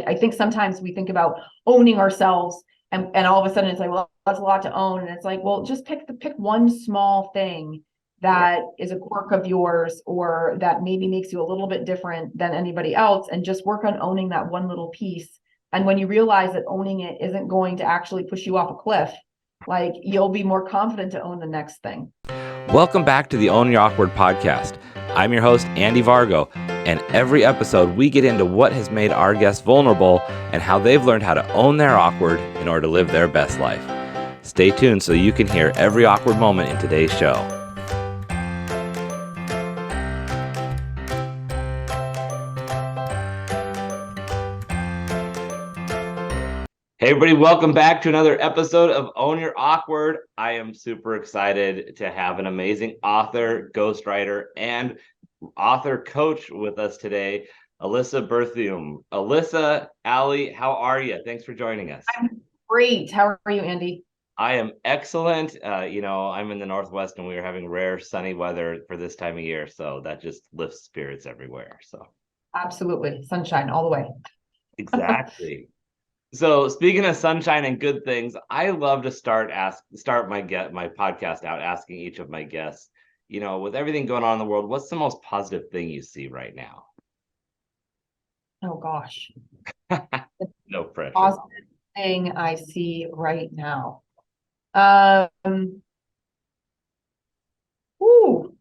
I think sometimes we think about owning ourselves and all of a sudden it's like, well, that's a lot to own. And it's like, well, just pick one small thing Right. that is a quirk of yours or that maybe makes you a little bit different than anybody else, and just work on owning that one little piece. And when you realize that owning it isn't going to actually push you off a cliff, like, you'll be more confident to own the next thing. Welcome back to the Own Your Awkward podcast. I'm your host, Andy Vargo, and every episode we get into what has made our guests vulnerable and how they've learned how to own their awkward in order to live their best life. Stay tuned so you can hear every awkward moment in today's show. Hey everybody, welcome back to another episode of Own Your Awkward. I am super excited to have an amazing author, ghostwriter, and author coach with us today, Alyssa Berthiaume. Alyssa, Allie, how are you? Thanks for joining us. I'm great. How are you, Andy? I am excellent. I'm in the Northwest and we are having rare sunny weather for this time of year, so that just lifts spirits everywhere. So Absolutely. Sunshine all the way. exactly. So speaking of sunshine and good things, I love to start my podcast out asking each of my guests, with everything going on in the world, what's the most positive thing you see right now? Oh gosh. No pressure. Positive thing I see right now. Um, ooh.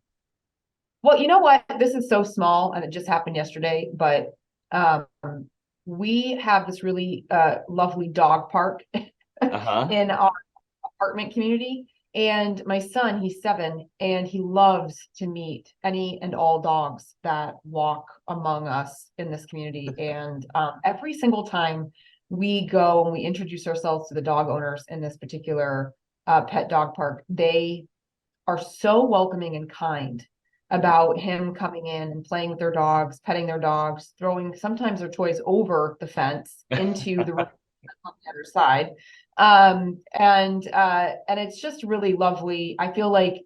Well, you know what? This is so small and it just happened yesterday, but um we have this really lovely dog park Uh-huh. in our apartment community. And my son, he's 7, and he loves to meet any and all dogs that walk among us in this community. And every single time we go and we introduce ourselves to the dog owners in this particular pet dog park, they are so welcoming and kind about him coming in and playing with their dogs, petting their dogs, throwing sometimes their toys over the fence into the room on the other side. And it's just really lovely. I feel like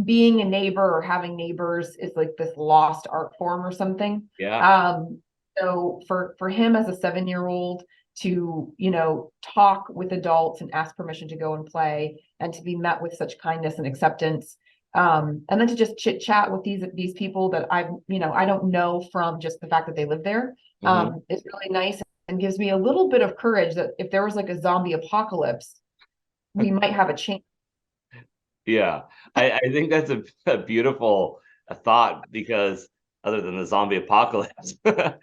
being a neighbor or having neighbors is like this lost art form or something. Yeah. So for him as a 7-year-old to, talk with adults and ask permission to go and play and to be met with such kindness and acceptance. And then to just chit chat with these people that I don't know from just the fact that they live there. Mm-hmm. Is really nice and gives me a little bit of courage that if there was like a zombie apocalypse, we might have a chance. Yeah. I think that's a beautiful thought, because other than the zombie apocalypse, but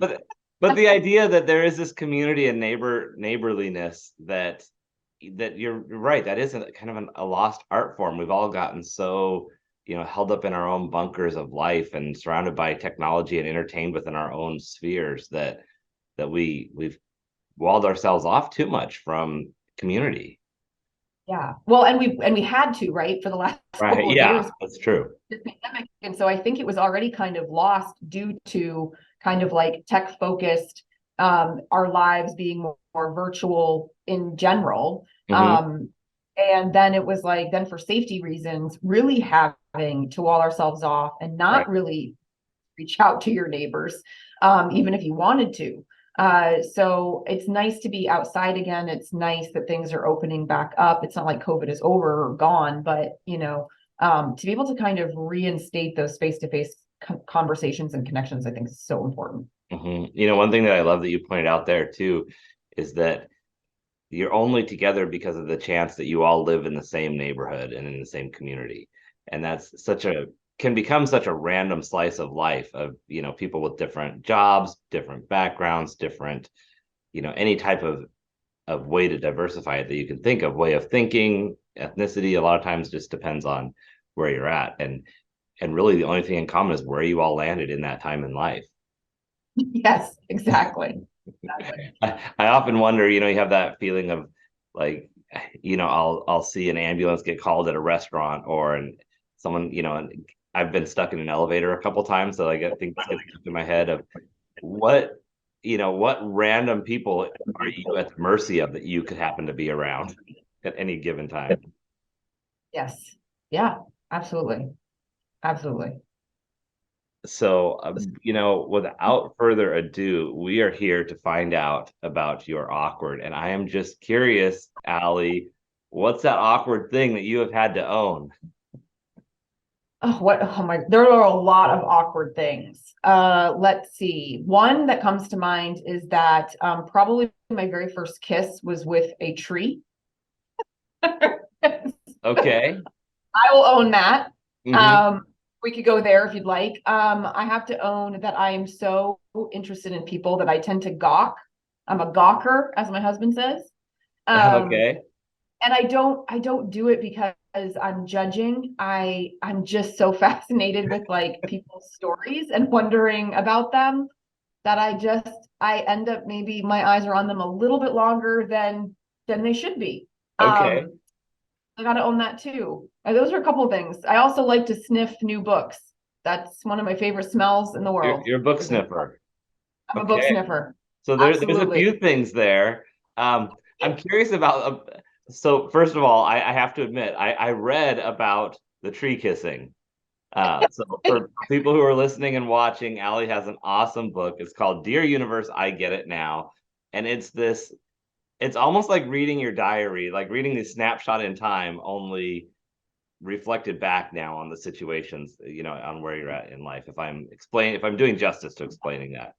the idea that there is this community and neighborliness that you're right, that is kind of a lost art form. We've all gotten so, held up in our own bunkers of life and surrounded by technology and entertained within our own spheres that we've walled ourselves off too much from community. Yeah. Well, and we had to, right, for the last Right. couple of Yeah, years, that's true. the pandemic. And so I think it was already kind of lost due to kind of like tech focused, our lives being more virtual in general. Hmm. And then it was like, then for safety reasons, really having to wall ourselves off and Right. not really reach out to your neighbors, even if you wanted to. So it's nice to be outside again. It's nice that things are opening back up. It's not like COVID is over or gone, but to be able to kind of reinstate those face-to-face conversations and connections, I think is so important. Hmm. One thing that I love that you pointed out there too is that you're only together because of the chance that you all live in the same neighborhood and in the same community. And that's can become such a random slice of life of, people with different jobs, different backgrounds, different, any type of way to diversify it that you can think of, way of thinking, ethnicity, a lot of times just depends on where you're at. And really the only thing in common is where you all landed in that time in life. Yes, exactly. Exactly. I often wonder, you have that feeling of like, I'll see an ambulance get called at a restaurant or someone, and I've been stuck in an elevator a couple times. So I get things get stuck in my head of what, what random people are you at the mercy of that you could happen to be around at any given time? Yes. Yeah, absolutely. Absolutely. So, without further ado, we are here to find out about your awkward. And I am just curious, Allie, what's that awkward thing that you have had to own? There are a lot of awkward things. Let's see. One that comes to mind is that probably my very first kiss was with a tree. Okay. I will own that. Hmm. We could go there if you'd like. I have to own that I am so interested in people that I tend to gawk. I'm a gawker, as my husband says. Um, Okay. and I don't do it because I'm judging. I'm just so fascinated with like people's stories and wondering about them that I end up, maybe my eyes are on them a little bit longer than they should be. Okay. I gotta own that too. Those are a couple of things. I also like to sniff new books. That's one of my favorite smells in the world. You're a book sniffer. I'm a book Okay. sniffer. So there's a Absolutely. few things there. I'm curious about. So first of all, I have to admit, I read about the tree kissing. So for people who are listening and watching, Allie has an awesome book. It's called Dear Universe, I Get It Now, and it's almost like reading your diary, like reading the snapshot in time, only reflected back now on the situations, on where you're at in life. If I'm doing justice to explaining that.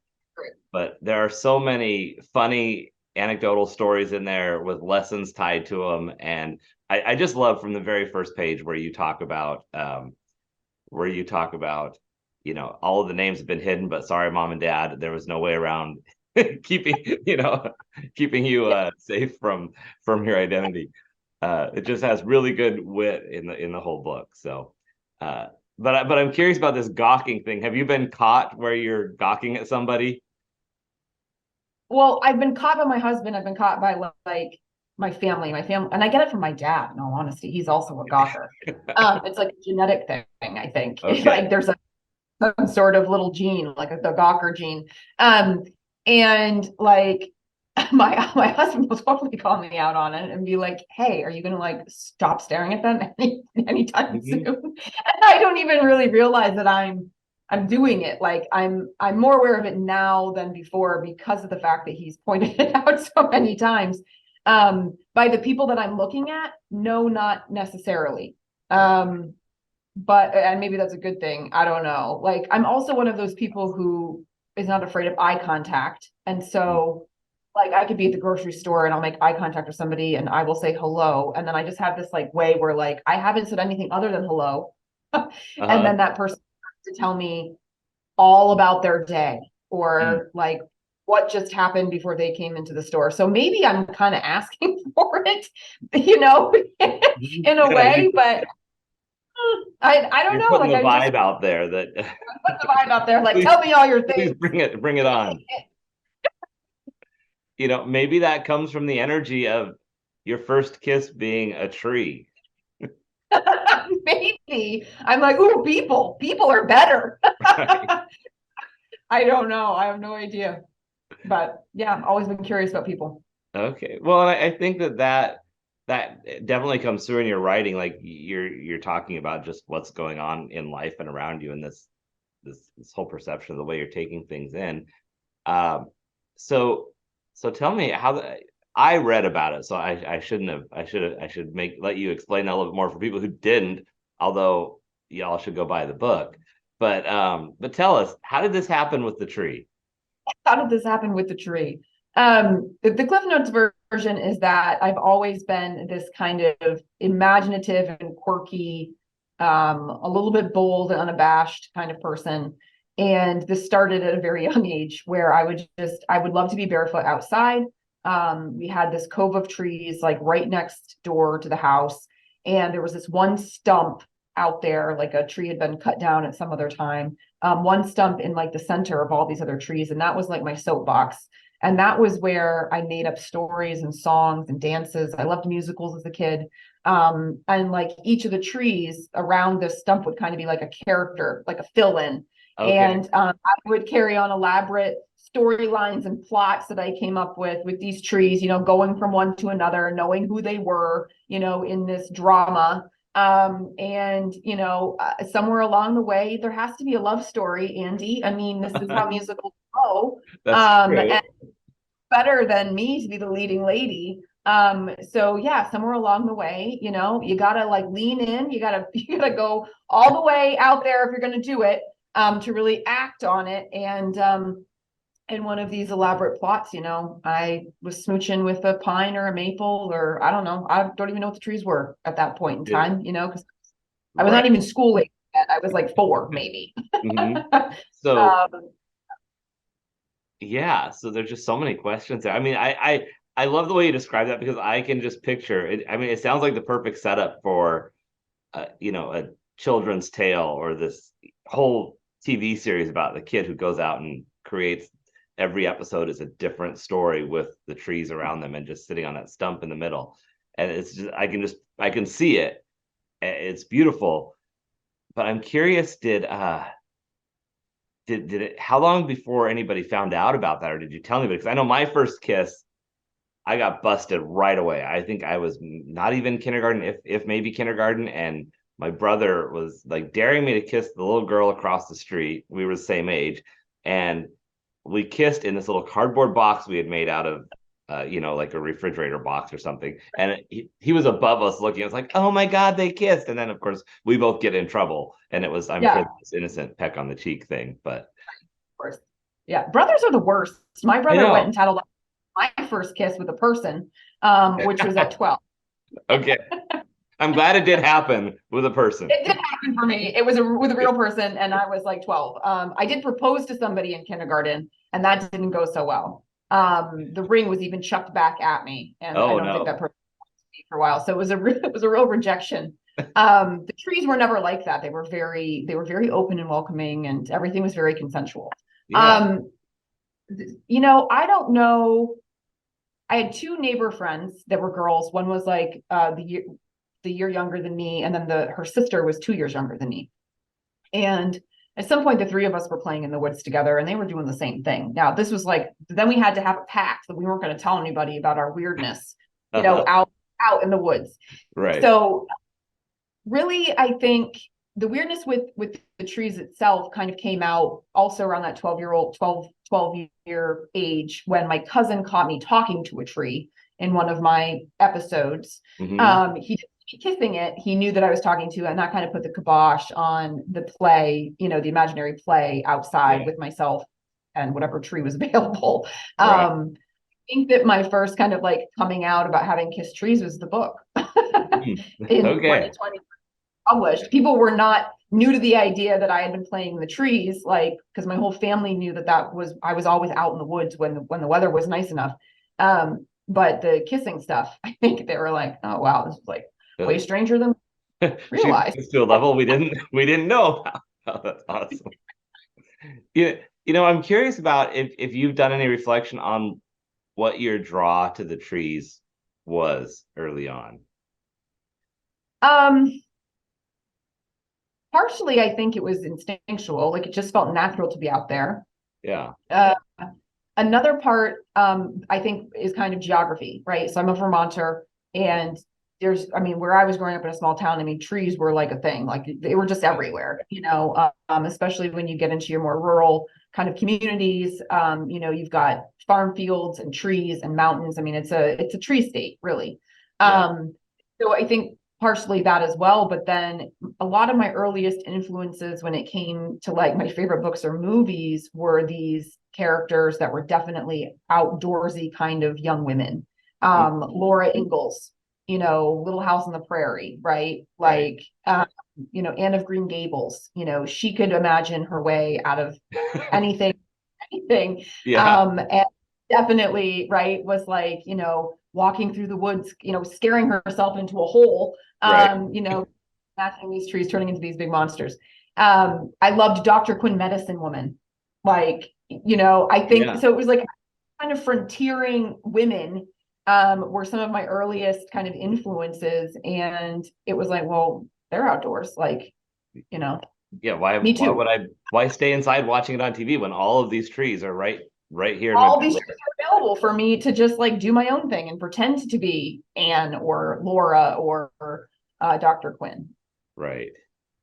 But there are so many funny anecdotal stories in there with lessons tied to them. And I just love from the very first page where you talk about, all of the names have been hidden, but sorry, mom and dad, there was no way around keeping, keeping you safe from your identity. It just has really good wit in the whole book. So, but I'm curious about this gawking thing. Have you been caught where you're gawking at somebody? Well, I've been caught by my husband. I've been caught by like my family, and I get it from my dad. In all honesty, he's also a gawker. It's like a genetic thing, I think. Okay. Like there's some sort of little gene, like the gawker gene. Um, and like my husband will totally call me out on it and be like, "Hey, are you gonna like stop staring at them anytime soon?" Mhm. And I don't even really realize that I'm doing it. Like I'm more aware of it now than before because of the fact that he's pointed it out so many times. By the people that I'm looking at, no, not necessarily. Okay. But and maybe that's a good thing. I don't know. Like I'm also one of those people who is not afraid of eye contact. And so like I could be at the grocery store and I'll make eye contact with somebody and I will say hello. And then I just have this like way where like I haven't said anything other than hello. And Uh-huh. then that person has to tell me all about their day Mm. or like what just happened before they came into the store. So maybe I'm kind of asking for it, you know, in a Yeah, way, but I don't you're know. putting Like the I just vibe out there that put the vibe out there. Like, please, tell me all your please things. bring it on. Maybe that comes from the energy of your first kiss being a tree. Maybe I'm like, ooh, people are better. Right. I don't know. I have no idea. But yeah, I've always been curious about people. Okay. Well, and I think that definitely comes through in your writing. Like you're talking about just what's going on in life and around you, and this whole perception of the way you're taking things in. Um, so so tell me I read about it, so I shouldn't have. I should make let you explain that a little bit more for people who didn't. Although y'all should go buy the book. But tell us, how did this happen with the tree? How did this happen with the tree? The Cliff Notes version is that I've always been this kind of imaginative and quirky, a little bit bold and unabashed kind of person. And this started at a very young age where I would love to be barefoot outside. We had this cove of trees like right next door to the house. And there was this one stump out there, like a tree had been cut down at some other time, one stump in like the center of all these other trees. And that was like my soapbox. And that was where I made up stories and songs and dances. I loved musicals as a kid. And like each of the trees around this stump would kind of be like a character, like a fill in. Okay. And I would carry on elaborate storylines and plots that I came up with these trees, going from one to another, knowing who they were, in this drama. And somewhere along the way, there has to be a love story, Andy. I mean, this is how musicals go. That's true. And better than me to be the leading lady. So yeah, somewhere along the way, you gotta like lean in, you gotta go all the way out there if you're gonna do it, to really act on it. And in one of these elaborate plots, I was smooching with a pine or a maple, or I don't know. I don't even know what the trees were at that point in time, because I was not even schooling yet. I was like 4, maybe. Mm-hmm. So um, yeah, so there's just so many questions there. I mean, I love the way you describe that, because I can just picture it. I mean, it sounds like the perfect setup for a children's tale, or this whole TV series about the kid who goes out and creates, every episode is a different story with the trees around them and just sitting on that stump in the middle. And it's just I can see it. It's beautiful. But I'm curious, did it, how long before anybody found out about that, or did you tell anybody? Because I know my first kiss, I got busted right away. I think I was not even kindergarten, if maybe kindergarten, and my brother was like daring me to kiss the little girl across the street. We were the same age, and we kissed in this little cardboard box we had made out of like a refrigerator box or something. And he was above us looking. It was like, oh my God, they kissed. And then of course we both get in trouble. And it was, I'm sure, this innocent peck on the cheek thing, but of course. Yeah, brothers are the worst. My I brother went know. and tattled my first kiss with a person, which was at 12. Okay. I'm glad it did happen with a person. It did happen for me. It was with a real person, and I was like 12. I did propose to somebody in kindergarten, and that didn't go so well. The ring was even chucked back at me, and I don't think that person was me for a while. So it was a real rejection. The trees were never like that. They were very open and welcoming, and everything was very consensual. Yeah. I don't know. I had 2 neighbor friends that were girls. One was like the year younger than me, and then her sister was 2 years younger than me. And at some point, the 3 of us were playing in the woods together, and they were doing the same thing. Now, this was like, then we had to have a pact that we weren't going to tell anybody about our weirdness, out in the woods. Right. So really, I think the weirdness with the trees itself kind of came out also around that 12-year age, when my cousin caught me talking to a tree in one of my episodes. Mm-hmm. He didn't see me kissing it. He knew that I was talking to it, and that kind of put the kibosh on the play, the imaginary play outside with myself and whatever tree was available. Right. I think that my first kind of like coming out about having kissed trees was the book in Okay. 2020 published. People were not new to the idea that I had been playing in the trees, like, because my whole family knew that I was always out in the woods when the weather was nice enough. But the kissing stuff, I think they were like, oh wow, this is like way stranger than realized. To a level we didn't know about. Oh, that's awesome. I'm curious about if you've done any reflection on what your draw to the trees was early on. Partially, I think it was instinctual. Like, it just felt natural to be out there. Yeah. Another part, I think, is kind of geography, right? So I'm a Vermonter, and where I was growing up in a small town, trees were like a thing. Like, they were just everywhere, especially when you get into your more rural kind of communities. You've got farm fields and trees and mountains. It's a tree state, really. So I think partially that as well, but then a lot of my earliest influences when it came to like my favorite books or movies were these characters that were definitely outdoorsy kind of young women. Laura Ingalls, Little House on the Prairie, right? Like, Anne of Green Gables, she could imagine her way out of anything. And definitely, right, was like, walking through the woods, scaring herself into a hole, matching these trees, turning into these big monsters. I loved Dr. Quinn Medicine Woman. Like, I think so. It was like kind of frontiering women were some of my earliest kind of influences. And it was like, well, they're outdoors. Like, me too. Why stay inside watching it on TV when all of these trees are right here? All these trees are available for me to just like do my own thing and pretend to be Anne or Laura or Dr. Quinn. Right.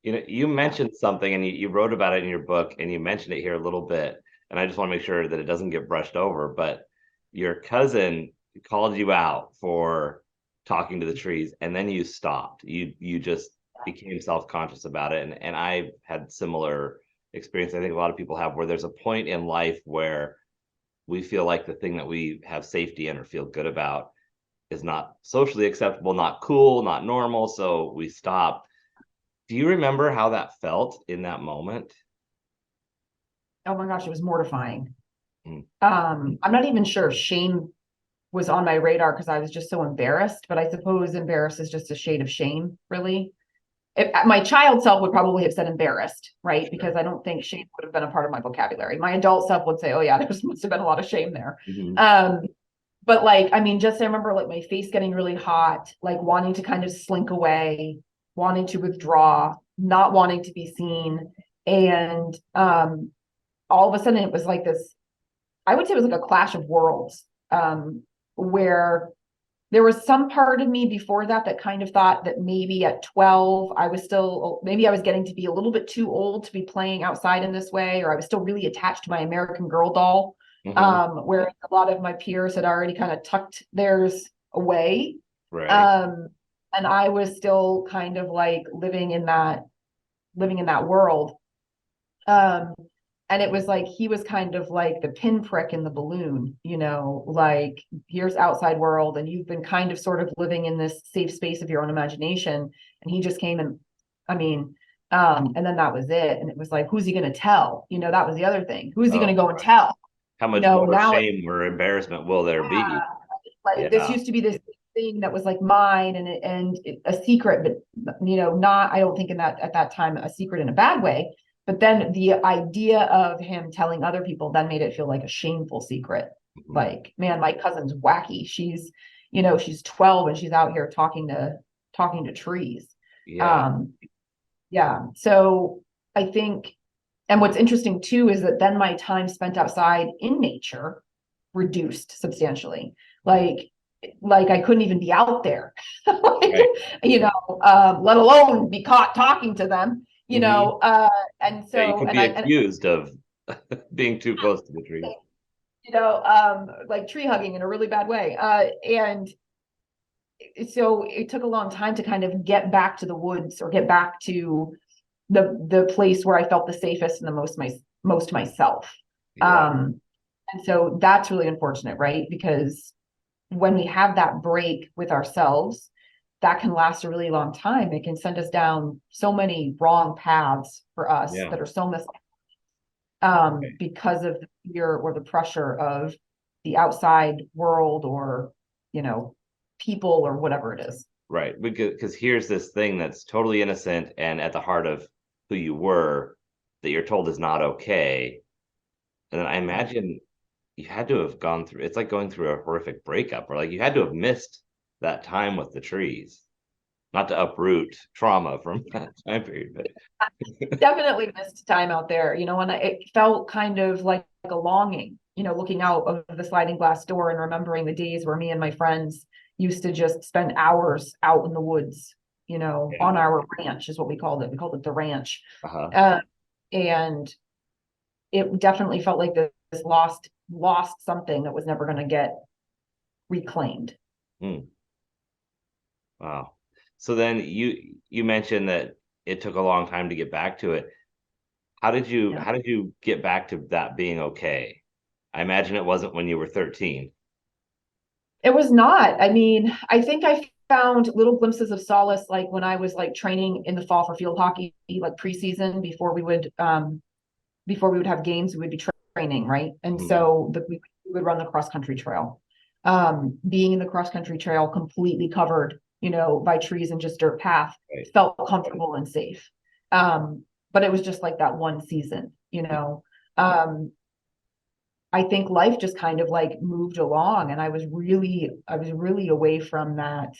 You mentioned something and you wrote about it in your book and you mentioned it here a little bit. And I just want to make sure that it doesn't get brushed over. But your cousin called you out for talking to the trees and then you stopped. You just became self-conscious about it. And I had similar experience. I think a lot of people have, where there's a point in life where we feel like the thing that we have safety in or feel good about is not socially acceptable, not cool, not normal. So we stop. Do you remember how that felt in that moment? Oh my gosh, it was mortifying. Mm. I'm not even sure if shame was on my radar because I was just so embarrassed, but I suppose embarrassed is just a shade of shame, really. My child self would probably have said embarrassed, right? Because I don't think shame would have been a part of my vocabulary. My adult self would say, oh yeah, there must have been a lot of shame there. Mm-hmm. But like, I mean, just I remember like my face getting really hot, like wanting to kind of slink away, wanting to withdraw, not wanting to be seen. And all of a sudden it was like this, I would say it was like a clash of worlds, where there was some part of me before that kind of thought that maybe at 12, maybe I was getting to be a little bit too old to be playing outside in this way, or I was still really attached to my American Girl doll. Where a lot of my peers had already kind of tucked theirs away. Right. And I was still kind of like living in that world. And it was like he was kind of like the pinprick in the balloon, like here's outside world, and you've been kind of sort of living in this safe space of your own imagination. And he just came and, I mean, and then that was it. And it was like, who's he going to tell? That was the other thing. Who's he going to go and tell? How much more now shame or embarrassment will there be? Like this used to be this thing that was like mine and a secret, but not, I don't think at that time, a secret in a bad way. But then the idea of him telling other people then made it feel like a shameful secret. Mm-hmm. Like, man, my cousin's wacky. She's 12 and she's out here talking to trees. Yeah. Yeah. So I think, and what's interesting too, is that then my time spent outside in nature reduced substantially. Like I couldn't even be out there, Right. let alone be caught talking to them, and so you could be accused of being too close to the tree. Like tree hugging in a really bad way. And so it took a long time to kind of get back to the woods or get back to the place where I felt the safest and the most myself. Yeah. And so that's really unfortunate, right? Because when we have that break with ourselves, that can last a really long time. It can send us down so many wrong paths for us that are so because of the fear or the pressure of the outside world or, people or whatever it is. Right. Because here's this thing that's totally innocent and at the heart of who you were that you're told is not okay. And then I imagine you had to have gone through, it's like going through a horrific breakup, or like you had to have missed that time with the trees. Not to uproot trauma from that time period, but definitely missed time out there, and it felt kind of like a longing, looking out of the sliding glass door and remembering the days where me and my friends used to just spend hours out in the woods, on our ranch is what we called it. We called it the ranch. And it definitely felt like this lost something that was never going to get reclaimed. Wow. So then you mentioned that it took a long time to get back to it. How did you get back to that being okay? I imagine it wasn't when you were 13. It was not. I mean, I think I found little glimpses of solace, like when I was like training in the fall for field hockey, like preseason before we would have games, we would be training, right? And so we would run the cross country trail. Being in the cross country trail completely covered, by trees and just dirt path, felt comfortable and safe. But it was just like that one season, I think life just kind of like moved along, and I was really away from that,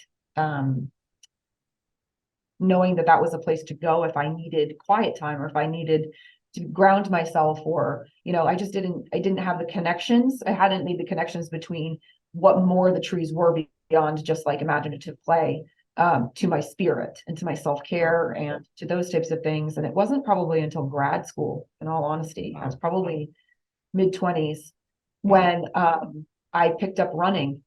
knowing that was a place to go if I needed quiet time or if I needed to ground myself, or, I didn't have the connections. I hadn't made the connections between what more the trees were beyond just like imaginative play. to my spirit and to my self-care and to those types of things. And it wasn't probably until grad school, in all honesty, I was probably mid-20s when I picked up running,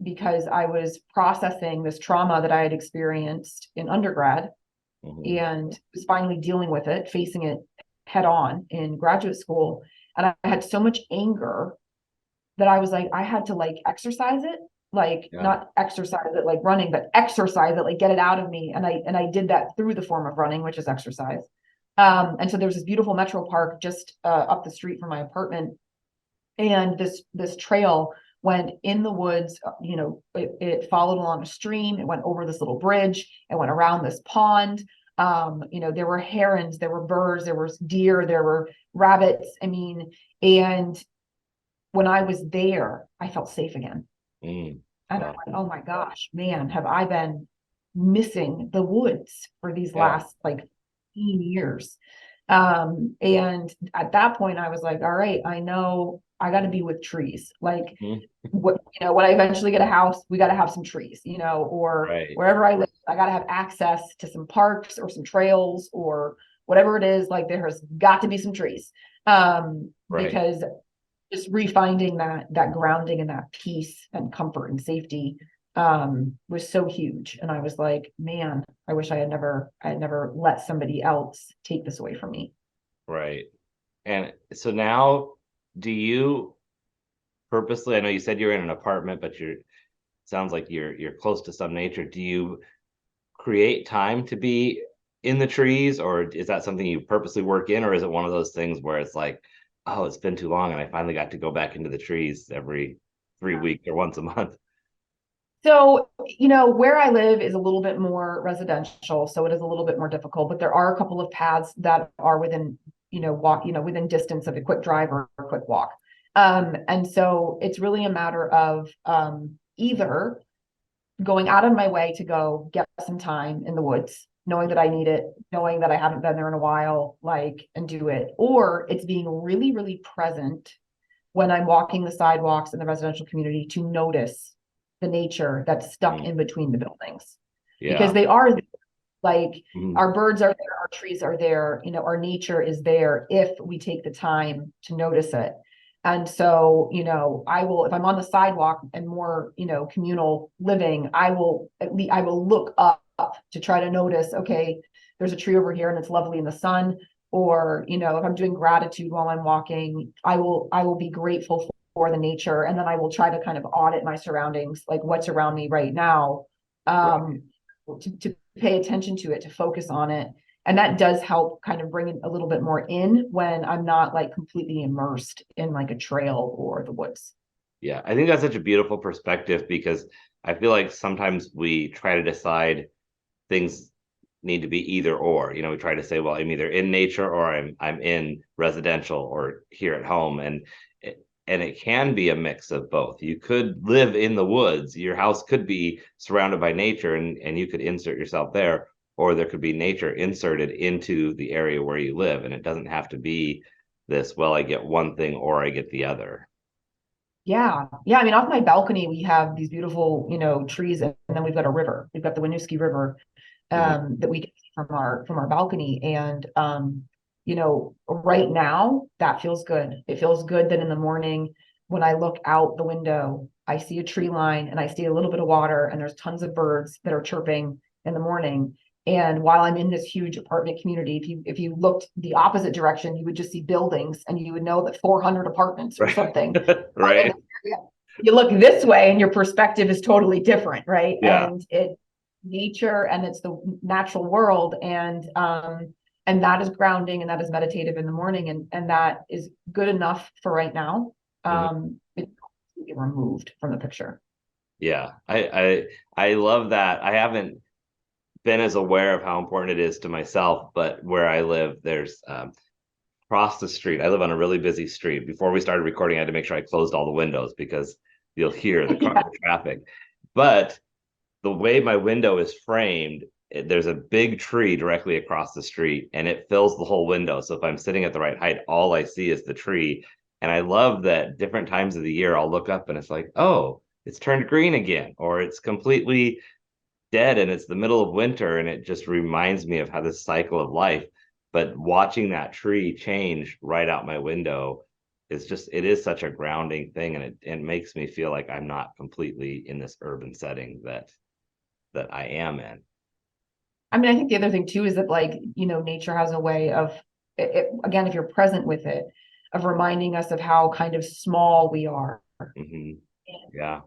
because I was processing this trauma that I had experienced in undergrad and was finally dealing with it, facing it head on in graduate school. And I had so much anger that I was like, I had to like exercise it, like not exercise it like running, but exercise it, like get it out of me. And I did that through the form of running, which is exercise. And so there's this beautiful metro park just up the street from my apartment. And this trail went in the woods, it followed along a stream, it went over this little bridge, it went around this pond. There were herons, there were birds, there was deer, there were rabbits. I mean, and when I was there, I felt safe again. And I'm like, oh my gosh, man, have I been missing the woods for these last like 15 years? And at that point I was like, all right, I know I got to be with trees. Like when I eventually get a house, we got to have some trees, or wherever I live, I got to have access to some parks or some trails or whatever it is. Like there has got to be some trees. Because just refinding that grounding and that peace and comfort and safety was so huge. And I was like, man, I wish I had never let somebody else take this away from me. Right. And so now, do you purposely, I know you said you're in an apartment, but sounds like you're close to some nature. Do you create time to be in the trees, or is that something you purposely work in, or is it one of those things where it's like, oh, it's been too long and I finally got to go back into the trees every 3 weeks or once a month? So, where I live is a little bit more residential, so it is a little bit more difficult, but there are a couple of paths that are within, within distance of a quick drive or a quick walk. And so it's really a matter of either going out of my way to go get some time in the woods, knowing that I need it, knowing that I haven't been there in a while, and do it, or it's being really, really present when I'm walking the sidewalks in the residential community to notice the nature that's stuck in between the buildings, because they are like our birds are there, our trees are there, our nature is there if we take the time to notice it. And so, I will, if I'm on the sidewalk and more, communal living, I will look up to try to notice, okay, there's a tree over here and it's lovely in the sun. Or, if I'm doing gratitude while I'm walking, I will be grateful for the nature. And then I will try to kind of audit my surroundings, like what's around me right now, to pay attention to it, to focus on it. And that does help kind of bring it a little bit more in when I'm not like completely immersed in like a trail or the woods. Yeah, I think that's such a beautiful perspective, because I feel like sometimes we try to decide things need to be either or. We try to say, well, I'm either in nature or I'm in residential or here at home, and it can be a mix of both. You could live in the woods, your house could be surrounded by nature, and you could insert yourself there, or there could be nature inserted into the area where you live, and it doesn't have to be this, well, I get one thing or I get the other. Yeah. I mean, off my balcony, we have these beautiful, trees, and then we've got a river. We've got the Winooski River that we get from our balcony. And right now that feels good. It feels good that in the morning when I look out the window, I see a tree line and I see a little bit of water and there's tons of birds that are chirping in the morning. And while I'm in this huge apartment community, if you looked the opposite direction, you would just see buildings and you would know that 400 apartments or something. Right. You look this way and your perspective is totally different, right? Yeah. And it's nature and it's the natural world, and that is grounding and that is meditative in the morning, and that is good enough for right now. It's removed from the picture. Yeah, I love that. I haven't been as aware of how important it is to myself, but where I live, there's across the street, I live on a really busy street. Before we started recording, I had to make sure I closed all the windows because you'll hear the car traffic. But the way my window is framed, there's a big tree directly across the street and it fills the whole window. So if I'm sitting at the right height, all I see is the tree. And I love that different times of the year, I'll look up and it's like, oh, it's turned green again, or it's completely dead and it's the middle of winter, and it just reminds me of how this cycle of life. But watching that tree change right out my window is just, it is such a grounding thing, and it makes me feel like I'm not completely in this urban setting that I am in. I mean, I think the other thing too is that, like, nature has a way of, again, if you're present with it, of reminding us of how kind of small we are Mm-hmm. Yeah. in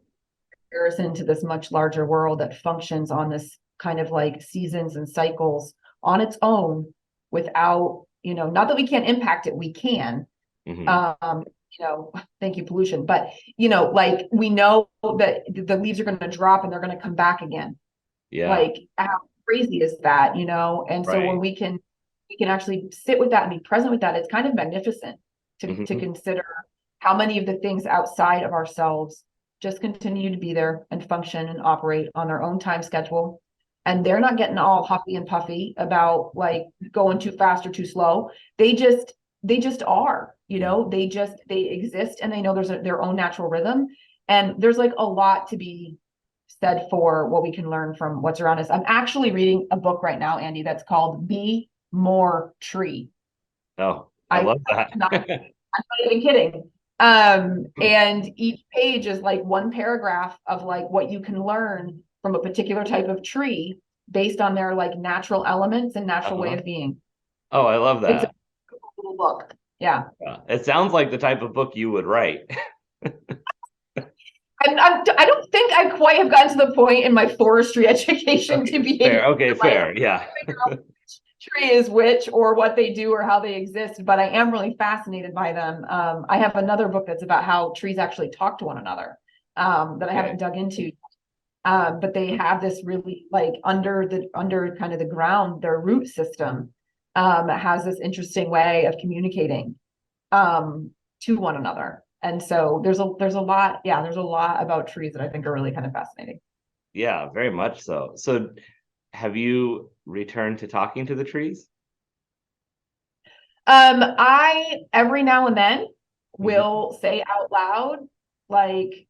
comparison to this much larger world that functions on this kind of like seasons and cycles on its own without, not that we can't impact it, we can. Mm-hmm. Um, thank you, pollution. But, like, we know that the leaves are going to drop and they're going to come back again. Yeah. Like, how crazy is that? And so when Right. we can actually sit with that and be present with that, it's kind of magnificent to Mm-hmm. consider how many of the things outside of ourselves just continue to be there and function and operate on their own time schedule. And they're not getting all huffy and puffy about like going too fast or too slow. They just are, they exist, and they know there's their own natural rhythm. And there's like a lot to be said for what we can learn from what's around us. I'm actually reading a book right now, Andy, that's called Be More Tree. Oh, I I, love that. I'm not, I'm not even kidding. And each page is like one paragraph of like what you can learn from a particular type of tree based on their like natural elements and natural way Uh-huh. of being. Oh, I love It's a that. cool little book. Yeah. Yeah. It sounds like the type of book you would write. I don't think I quite have gotten to the point in my forestry education to Okay, be able fair. Okay, to like fair. Yeah. figure out which tree is which or what they do or how they exist, but I am really fascinated by them. I have another book that's about how trees actually talk to one another, that I Okay. haven't dug into. But they have this really like under kind of the ground, their root system has this interesting way of communicating to one another. And so there's a lot, yeah, there's a lot about trees that I think are really kind of fascinating. Yeah, very much so. So have you returned to talking to the trees? I every now and then Hmm. will say out loud, like,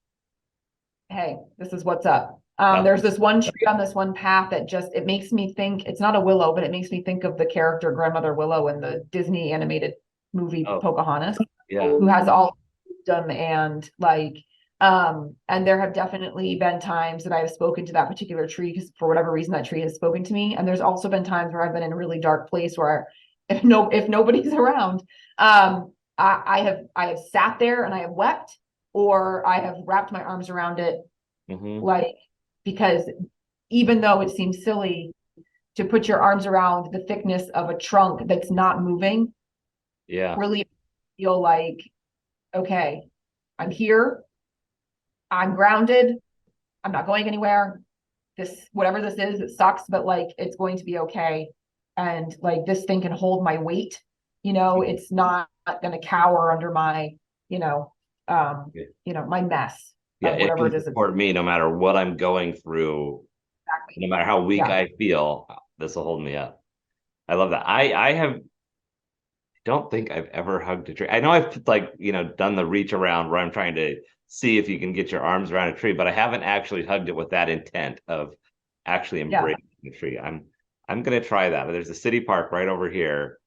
hey, this is what's up. There's Oh, this one tree on this one path that just, it makes me think, it's not a willow, but it makes me think of the character Grandmother Willow in the Disney animated movie oh, Pocahontas, yeah. who has all wisdom and like, and there have definitely been times that I have spoken to that particular tree because for whatever reason that tree has spoken to me. And there's also been times where I've been in a really dark place where if nobody's around, I have sat there and I have wept, or I have wrapped my arms around it, Hmm. like, because even though it seems silly to put your arms around the thickness of a trunk that's not moving, Yeah. really feel like, okay, I'm here, I'm grounded, I'm not going anywhere. This, whatever this is, it sucks, but like it's going to be okay. And like this thing can hold my weight, it's not going to cower under my, you know, Yeah. my mess Yeah, of it whatever can it is. It's support me no matter what I'm going through, exactly. no matter how weak Yeah. I feel, this will hold me up. I love that. I have don't think I've ever hugged a tree. I know I've like, done the reach around where I'm trying to see if you can get your arms around a tree, but I haven't actually hugged it with that intent of actually Yeah. embracing the tree. I'm gonna try that. There's a city park right over here,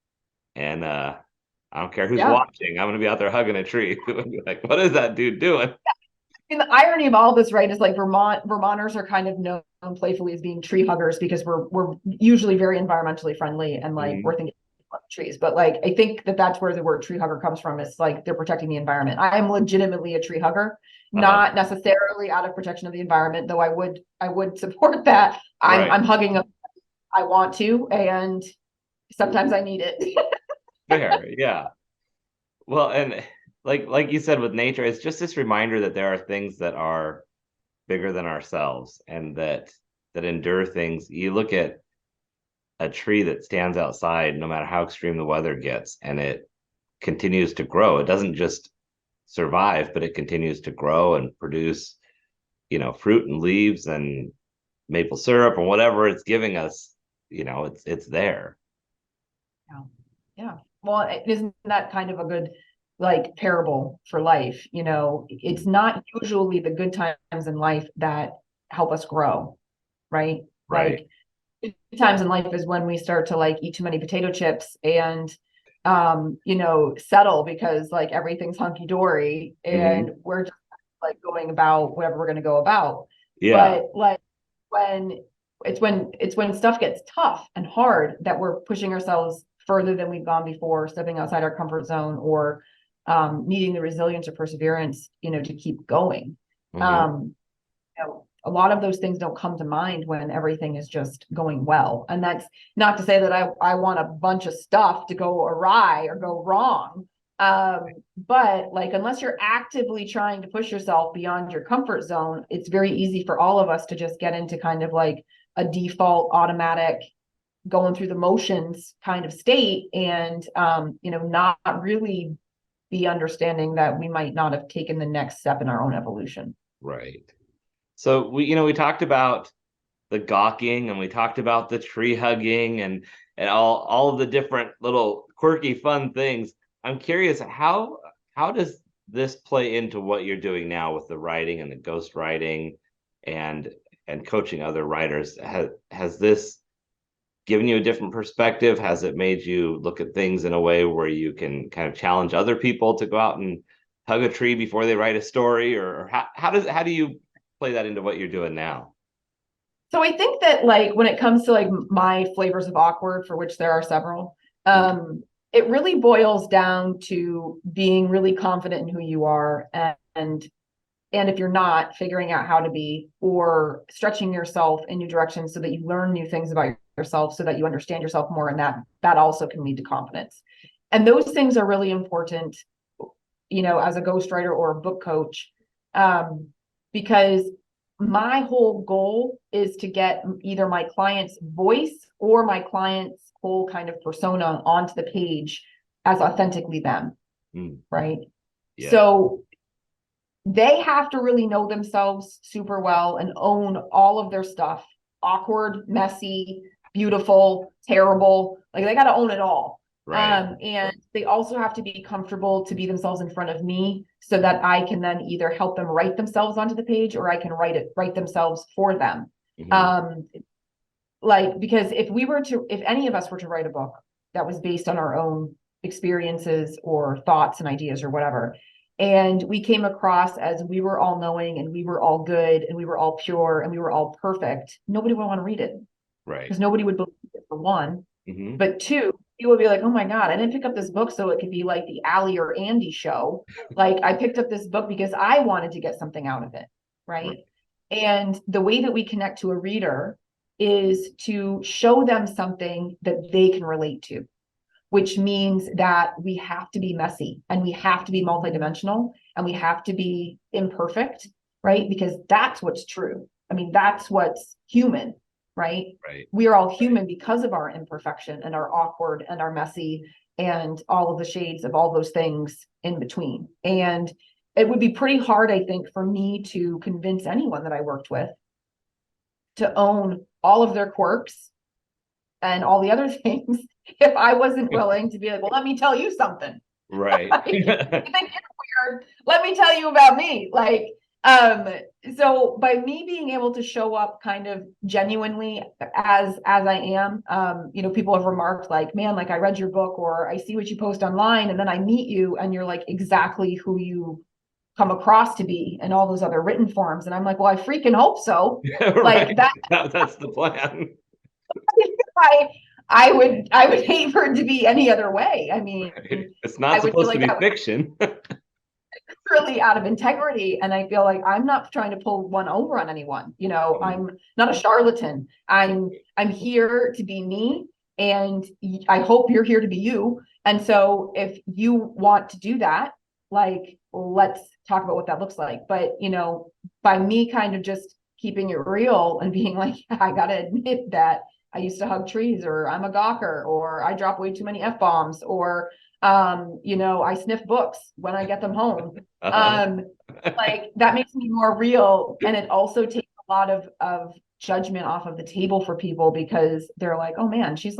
and I don't care who's Yeah. watching. I'm gonna be out there hugging a tree. Like, what is that dude doing? And the irony of all this, right, is like Vermonters are kind of known playfully as being tree huggers because we're usually very environmentally friendly and like we're Mhm. thinking about trees. But like I think that's where the word tree hugger comes from. It's like they're protecting the environment. I am legitimately a tree hugger, Uh-huh. not necessarily out of protection of the environment, though I would support that. I'm Right. I'm hugging them. I want to, and sometimes I need it. Fair. Yeah. Well, and like you said with nature, it's just this reminder that there are things that are bigger than ourselves, and that endure things. You look at a tree that stands outside no matter how extreme the weather gets, and it continues to grow. It doesn't just survive, but it continues to grow and produce, fruit and leaves and maple syrup and whatever it's giving us, it's there. Yeah. Yeah. Well, isn't that kind of a good like parable for life. You know, it's not usually the good times in life that help us grow, right? Right. Like good times in life is when we start to like eat too many potato chips and you know, settle because like everything's hunky-dory and Hmm. we're just like going about whatever we're going to go about. Yeah. But like when when stuff gets tough and hard that we're pushing ourselves further than we've gone before, stepping outside our comfort zone, or needing the resilience or perseverance, you know, to keep going. Hmm. Um, you know, a lot of those things don't come to mind when everything is just going well. And that's not to say that I want a bunch of stuff to go awry or go wrong. But like, unless you're actively trying to push yourself beyond your comfort zone, it's very easy for all of us to just get into kind of like a default automatic going through the motions kind of state, and you know, not really be understanding that we might not have taken the next step in our own evolution. Right. So we talked about the gawking and we talked about the tree hugging and all of the different little quirky fun things. I'm curious, how does this play into what you're doing now with the writing and the ghost writing and and coaching other writers? Has this given you a different perspective? Has it made you look at things in a way where you can kind of challenge other people to go out and hug a tree before they write a story? Or how do you play that into what you're doing now? So I think that like when it comes to like my flavors of awkward, for which there are several, Mm. it really boils down to being really confident in who you are, and if you're not, figuring out how to be, or stretching yourself in new directions so that you learn new things about yourself so that you understand yourself more, and that also can lead to confidence. And those things are really important, you know, as a ghostwriter or a book coach, because my whole goal is to get either my client's voice or my client's whole kind of persona onto the page as authentically them, Mm. right? Yeah. So they have to really know themselves super well and own all of their stuff: awkward, messy, beautiful, terrible. Like they got to own it all. Right. And they also have to be comfortable to be themselves in front of me so that I can then either help them write themselves onto the page, or I can write themselves for them. Hmm. Um, like, because if any of us were to write a book that was based on our own experiences or thoughts and ideas or whatever, and we came across as we were all knowing and we were all good and we were all pure and we were all perfect, nobody would want to read it, Right. because nobody would believe it, for one. Hmm. But two, people would be like, oh my God, I didn't pick up this book so it could be like the Allie or Andy show. Like, I picked up this book because I wanted to get something out of it. Right. Right. And the way that we connect to a reader is to show them something that they can relate to, which means that we have to be messy and we have to be multidimensional and we have to be imperfect, right? Because that's what's true. I mean, that's what's human, right? Right. We are all human because of our imperfection and our awkward and our messy and all of the shades of all those things in between. And it would be pretty hard, I think, for me to convince anyone that I worked with to own all of their quirks and all the other things if I wasn't willing to be like, well, let me tell you something. Right. Like, you think you're weird, let me tell you about me. Like, um, so by me being able to show up kind of genuinely as I am, you know, people have remarked like, man, like I read your book or I see what you post online, and then I meet you and you're like exactly who you come across to be in all those other written forms. And I'm like, well, I freaking hope so. Yeah, Like right. that That's the plan. I I would hate for it to be any other way. I mean, Right. It's I not would feel supposed to like be that was fiction. really out of integrity. And I feel like I'm not trying to pull one over on anyone. You know, Mm. I'm not a charlatan. I'm here to be me. And I hope you're here to be you. And so if you want to do that, like, let's talk about what that looks like. But, you know, by me kind of just keeping it real and being like, I got to admit that I used to hug trees, or I'm a gawker, or I drop way too many F bombs, or, you know, I sniff books when I get them home. Uh-huh. Um, like that makes me more real. And it also takes a lot of judgment off of the table for people, because they're like, oh man, she's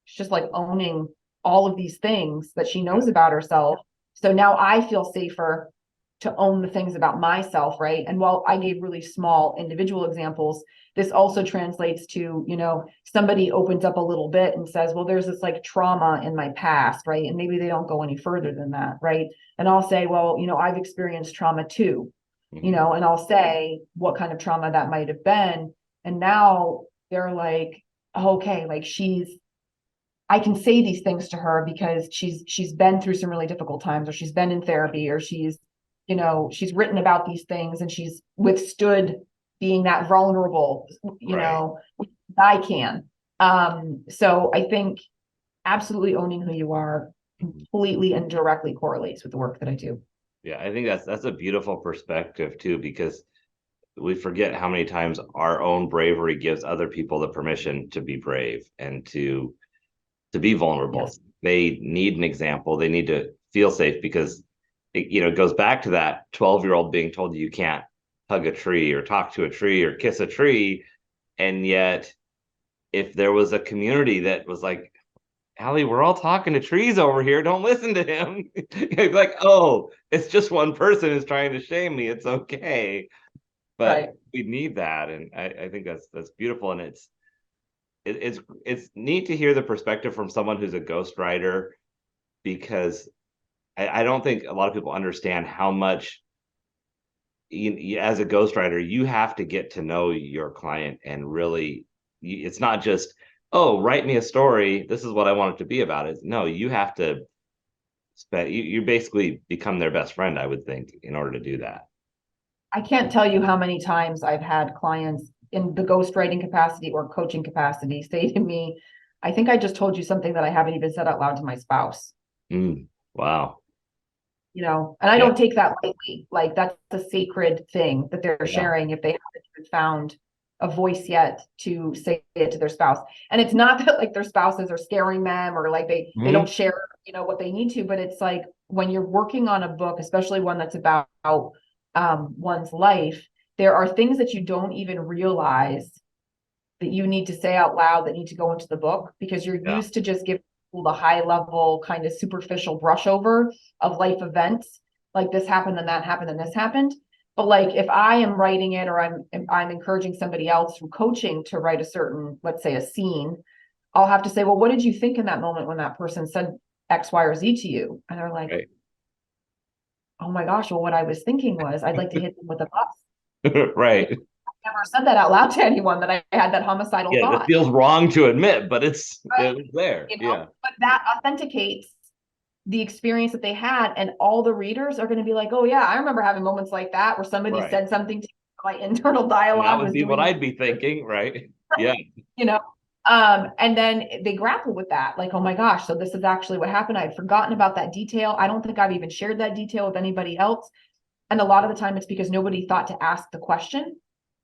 just like owning all of these things that she knows about herself. So now I feel safer to own the things about myself, right? And while I gave really small individual examples, this also translates to, somebody opens up a little bit and says, well, there's this like trauma in my past, right? And maybe they don't go any further than that, right? And I'll say, well, I've experienced trauma too, and I'll say what kind of trauma that might have been. And now they're like, okay, like I can say these things to her because she's been through some really difficult times, or she's been in therapy, or she's written about these things, and she's withstood being that vulnerable, I can. So I think absolutely owning who you are completely and directly correlates with the work that I do. Yeah, I think that's a beautiful perspective too, because we forget how many times our own bravery gives other people the permission to be brave and to be vulnerable. Yes. They need an example. They need to feel safe, because it goes back to that 12-year-old being told you can't hug a tree or talk to a tree or kiss a tree. And yet, if there was a community that was like, Allie, we're all talking to trees over here, don't listen to him. It's like, oh, it's just one person who's trying to shame me. It's okay. But Right. we need that. And I think that's beautiful. And it's neat to hear the perspective from someone who's a ghostwriter, because I don't think a lot of people understand how much as a ghostwriter, you have to get to know your client, and really, it's not just, oh, write me a story, this is what I want it to be about. It's no, you have to you basically become their best friend, I would think, in order to do that. I can't tell you how many times I've had clients in the ghostwriting capacity or coaching capacity say to me, I think I just told you something that I haven't even said out loud to my spouse. Wow. And I don't take that lightly. Like, that's a sacred thing that they're sharing if they haven't even found a voice yet to say it to their spouse. And it's not that like their spouses are scaring them, or like they don't share, what they need to, but it's like when you're working on a book, especially one that's about one's life, there are things that you don't even realize that you need to say out loud that need to go into the book, because you're used to just giving the high level kind of superficial brush over of life events, like this happened and that happened and this happened. But like if I am writing it, or I'm encouraging somebody else through coaching to write a certain, let's say, a scene, I'll have to say, well, what did you think in that moment when that person said X, Y, or Z to you? And they're like, oh my gosh, well, what I was thinking was I'd like to hit them with a bus. Right. I never said that out loud to anyone, that I had that homicidal thought. It feels wrong to admit, but it was there. But that authenticates the experience that they had, and all the readers are going to be like, oh yeah, I remember having moments like that where somebody said something to my internal dialogue. That would be what I'd be thinking, right? Yeah. And then they grapple with that, like, oh my gosh, so this is actually what happened. I'd forgotten about that detail. I don't think I've even shared that detail with anybody else. And a lot of the time it's because nobody thought to ask the question.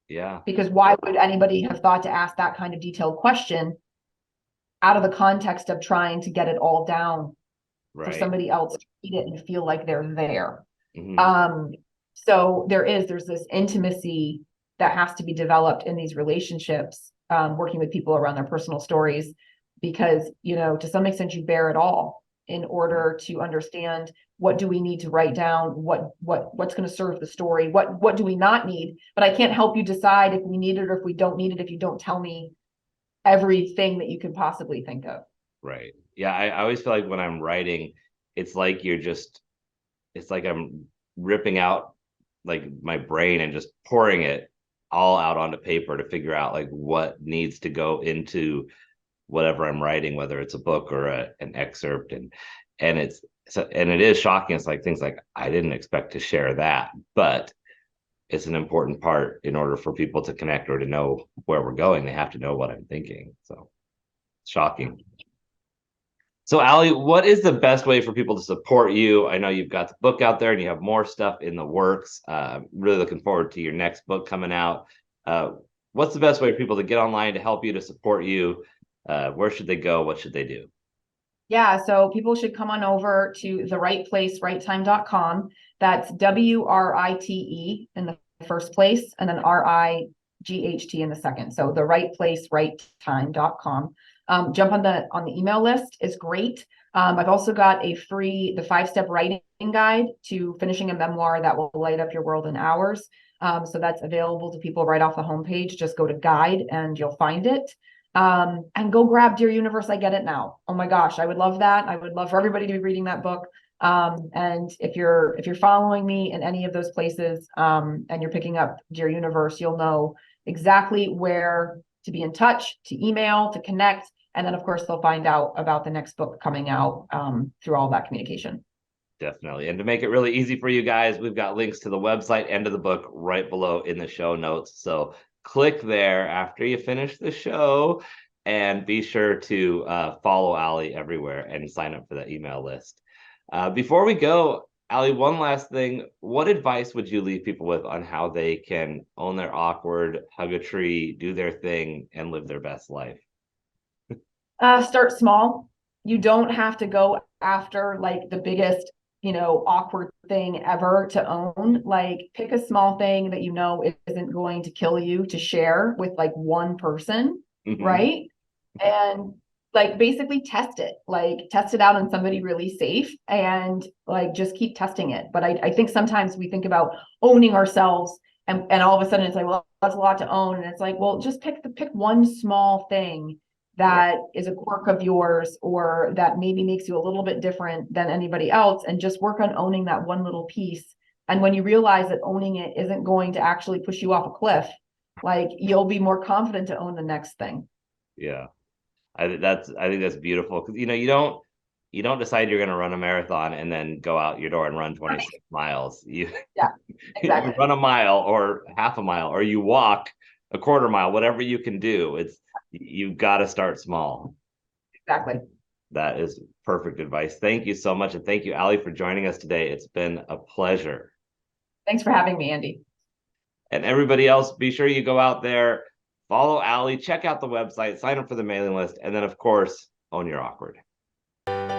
Yeah. Because why would anybody have thought to ask that kind of detailed question out of the context of trying to get it all down for somebody else to read it and feel like they're there? So there's this intimacy that has to be developed in these relationships, working with people around their personal stories, because, to some extent you bear it all in order to understand, what do we need to write down? What's going to serve the story? What do we not need? But I can't help you decide if we need it or if we don't need it if you don't tell me everything that you could possibly think of. Right. Yeah. I always feel like when I'm writing, it's like it's like I'm ripping out like my brain and just pouring it all out onto paper to figure out like what needs to go into whatever I'm writing, whether it's a book or an excerpt. And it is shocking. It's like things like, I didn't expect to share that, but it's an important part. In order for people to connect or to know where we're going, they have to know what I'm thinking. So shocking. So Allie, what is the best way for people to support you? I know you've got the book out there and you have more stuff in the works. Really looking forward to your next book coming out. What's the best way for people to get online to help you, to support you? Where should they go? What should they do? Yeah, so people should come on over to therightplacerighttime.com. That's WRITE in the first place, and then RIGHT in the second. So therightplacerighttime.com. Jump on the email list is great. I've also got the 5-step writing guide to finishing a memoir that will light up your world in hours. So that's available to people right off the homepage. Just go to guide and you'll find it. And go grab Dear Universe, I Get It Now. Oh my gosh, I would love that. I would love for everybody to be reading that book. And if you're following me in any of those places, and you're picking up Dear Universe, you'll know exactly where to be in touch, to email, to connect. And then of course they'll find out about the next book coming out, through all that communication. Definitely. And to make it really easy for you guys, we've got links to the website and to the book right below in the show notes. So click there after you finish the show, and be sure to follow Allie everywhere and sign up for the email list. Before we go, Allie, one last thing. What advice would you leave people with on how they can own their awkward, hug a tree, do their thing, and live their best life? Start small. You don't have to go after like the biggest, awkward thing ever to own. Like, pick a small thing that isn't going to kill you to share with like one person, right? And like basically test it out on somebody really safe, and like just keep testing it. But I think sometimes we think about owning ourselves, and all of a sudden it's like, well, that's a lot to own. And it's like, well, just pick one small thing that is a quirk of yours, or that maybe makes you a little bit different than anybody else, and just work on owning that one little piece. And when you realize that owning it isn't going to actually push you off a cliff, like, you'll be more confident to own the next thing. Yeah. I think that's beautiful, because you don't decide you're going to run a marathon and then go out your door and run 26 miles. Exactly. You run a mile or half a mile, or you walk a quarter mile, whatever you can do. You've got to start small. Exactly. That is perfect advice. Thank you so much. And thank you, Allie, for joining us today. It's been a pleasure. Thanks for having me, Andy. And everybody else, be sure you go out there, follow Allie, check out the website, sign up for the mailing list, and then, of course, own your awkward.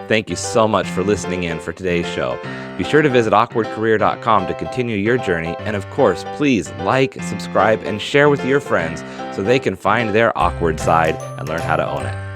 Thank you so much for listening in for today's show. Be sure to visit awkwardcareer.com to continue your journey. And of course, please like, subscribe, and share with your friends so they can find their awkward side and learn how to own it.